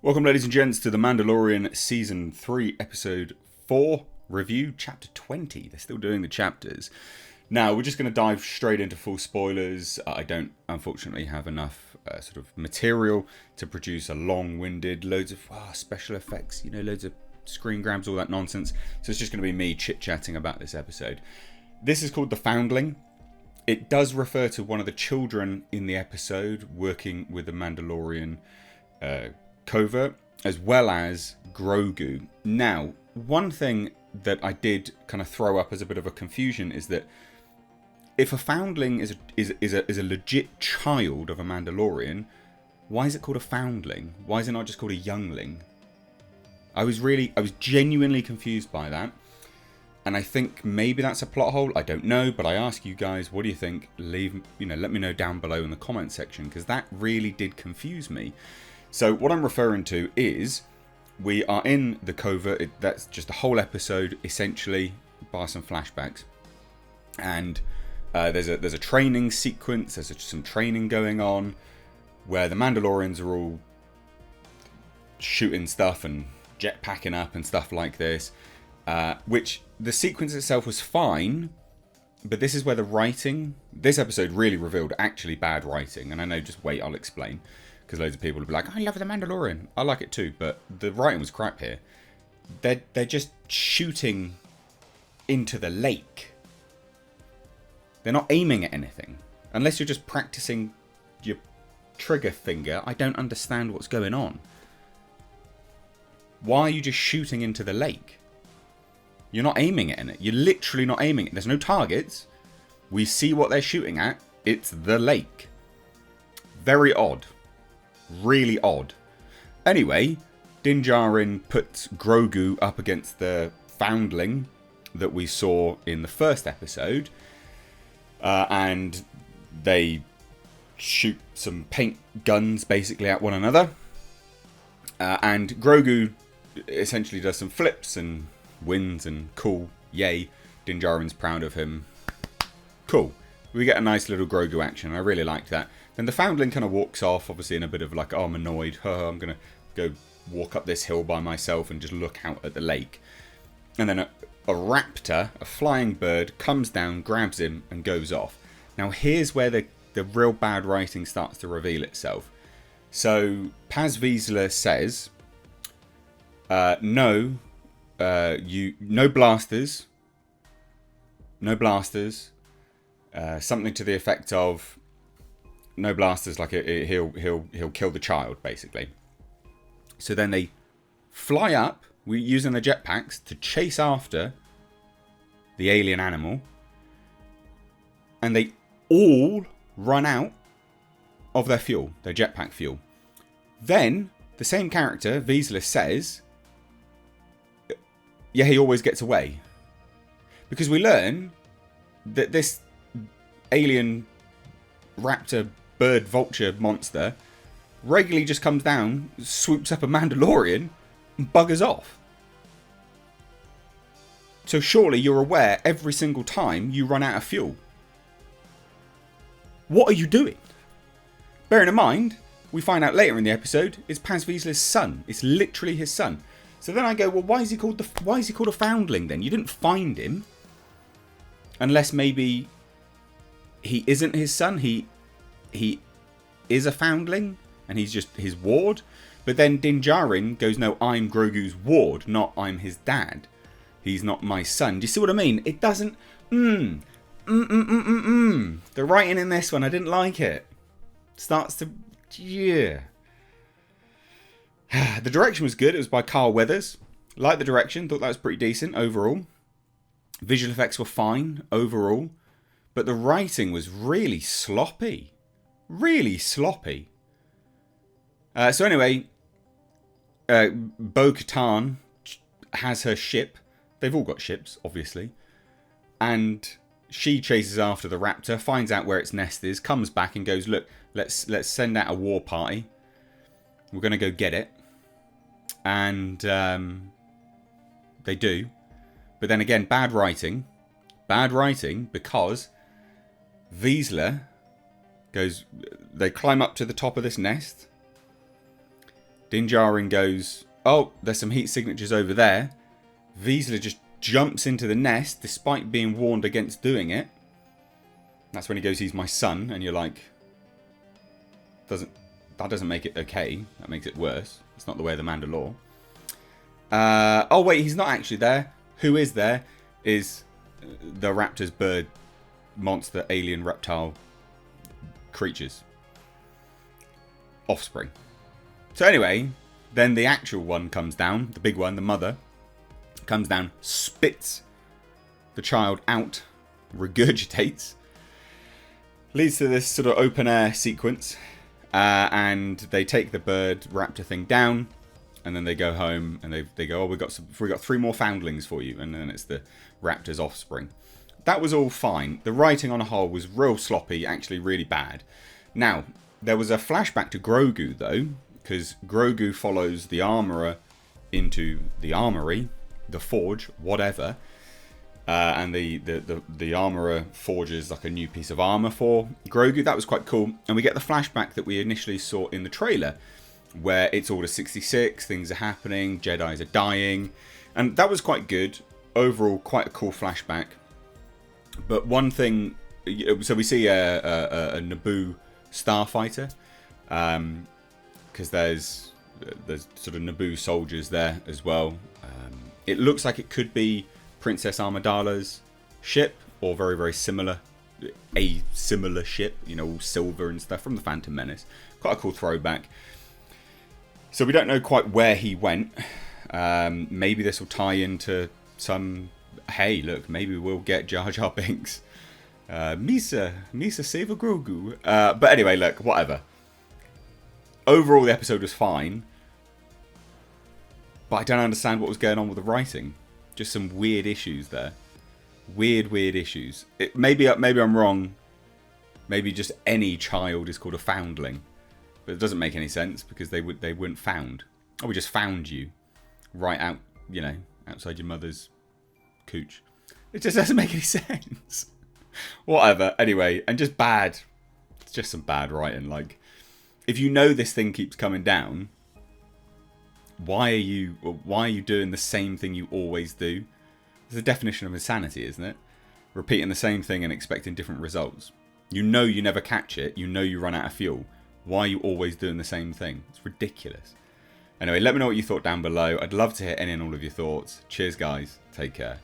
Welcome, ladies and gents, to The Mandalorian Season 3, Episode 4 review, Chapter 20. They're still doing the chapters. Now, we're just going to dive straight into full spoilers. I don't, unfortunately, have enough sort of material to produce a long-winded, loads of special effects, loads of screen grabs, all that nonsense. So it's just going to be me chit-chatting about this episode. This is called The Foundling. It does refer to one of the children in the episode working with the Mandalorian Covert, as well as Grogu. Now, one thing that I did kind of throw up as a bit of a confusion is that if a foundling is a legit child of a Mandalorian, why is it called a foundling? Why is it not just called a youngling? I was genuinely confused by that. And I think maybe that's a plot hole. I don't know, but I ask you guys, what do you think? Let me know down below in the comment section, because that really did confuse me. So what I'm referring to is we are in the Covert. That's just a whole episode, essentially, bar some flashbacks. And there's a training sequence. There's some training going on where the Mandalorians are all shooting stuff and jetpacking up and stuff like this. Which the sequence itself was fine, but this is where the writing, this episode really revealed actually bad writing. And I know, just wait, I'll explain. Because loads of people will be like, I love The Mandalorian. I like it too, but the writing was crap here. They're just shooting into the lake. They're not aiming at anything. Unless you're just practicing your trigger finger, I don't understand what's going on. Why are you just shooting into the lake? You're not aiming at it. You're literally not aiming it. There's no targets. We see what they're shooting at. It's the lake. Very odd. Really odd. Anyway, Din Djarin puts Grogu up against the foundling that we saw in the first episode. And they shoot some paint guns basically at one another. And Grogu essentially does some flips and wins, and cool, yay. Din Djarin's proud of him. Cool. We get a nice little Grogu action. I really liked that. Then the foundling kind of walks off, obviously in a bit of like, oh, I'm annoyed. I'm going to go walk up this hill by myself and just look out at the lake. And then a raptor, a flying bird, comes down, grabs him, and goes off. Now here's where the real bad writing starts to reveal itself. So Paz Vizsla says, no blasters. No blasters. Something to the effect of, no blasters, like he'll kill the child, basically. So then they fly up, using the jetpacks to chase after the alien animal, and they all run out of their fuel, their jetpack fuel. Then the same character, Vizsla, says, yeah, he always gets away. Because we learn that this alien raptor bird vulture monster regularly just comes down, swoops up a Mandalorian, and buggers off. So surely you're aware every single time you run out of fuel. What are you doing? Bearing in mind, we find out later in the episode, it's Paz Vizsla's son. It's literally his son. So then I go, well, why is he called a foundling then? You didn't find him. Unless maybe he isn't his son. He is a foundling, and he's just his ward. But then Din Djarin goes, no, I'm Grogu's ward, not I'm his dad. He's not my son. Do you see what I mean? It doesn't... The writing in this one, I didn't like it. Starts to... Yeah. The direction was good. It was by Carl Weathers. Liked the direction. Thought that was pretty decent overall. Visual effects were fine overall. But the writing was really sloppy. Really sloppy. So anyway, bo-katan has her ship. They've all got ships, obviously. And she chases after the raptor, finds out where its nest is, comes back and goes, look, let's send out a war party. We're going to go get it. And they do. But then again, bad writing. Bad writing because Vizsla goes... They climb up to the top of this nest. Din Djarin goes, oh, there's some heat signatures over there. Vizsla just jumps into the nest despite being warned against doing it. That's when he goes, he's my son, and you're like, that doesn't make it okay. That makes it worse. It's not the way of the Mandalore. Oh wait, he's not actually there. Who is there is the raptors, bird, monster, alien, reptile creatures. Offspring. So anyway, then the actual one comes down, the big one, the mother, comes down, spits the child out, regurgitates, leads to this sort of open air sequence, and they take the bird raptor thing down, and then they go home and they go, oh, we got 3 more foundlings for you, and then it's the raptor's offspring. That was all fine. The writing on a whole was real sloppy, actually really bad. Now, there was a flashback to Grogu though, because Grogu follows the armourer into the armory, the forge, whatever, and the armourer forges like a new piece of armour for Grogu. That was quite cool, and we get the flashback that we initially saw in the trailer, where it's Order 66, things are happening, Jedis are dying, and that was quite good. Overall, quite a cool flashback. But one thing, so we see a Naboo starfighter, because there's sort of Naboo soldiers there as well. It looks like it could be Princess Amidala's ship, or very, very similar, a similar ship, you know, all silver and stuff from the Phantom Menace. Quite a cool throwback. So we don't know quite where he went. Maybe this will tie into some... Hey, look, maybe we'll get Jar Jar Binks. Misa save a Grogu. But anyway, look, whatever. Overall, the episode was fine. But I don't understand what was going on with the writing. Just some weird issues there. Weird issues. Maybe I'm wrong. Maybe just any child is called a foundling. But it doesn't make any sense because they weren't found. Oh, we just found you, right out, you know, outside your mother's cooch. It just doesn't make any sense. Whatever. Anyway, and just bad. It's just some bad writing. Like, if you know this thing keeps coming down, why are you doing the same thing you always do? It's the definition of insanity, isn't it? Repeating the same thing and expecting different results. You know you never catch it. You know you run out of fuel. Why are you always doing the same thing? It's ridiculous. Anyway, let me know what you thought down below. I'd love to hear any and all of your thoughts. Cheers, guys. Take care.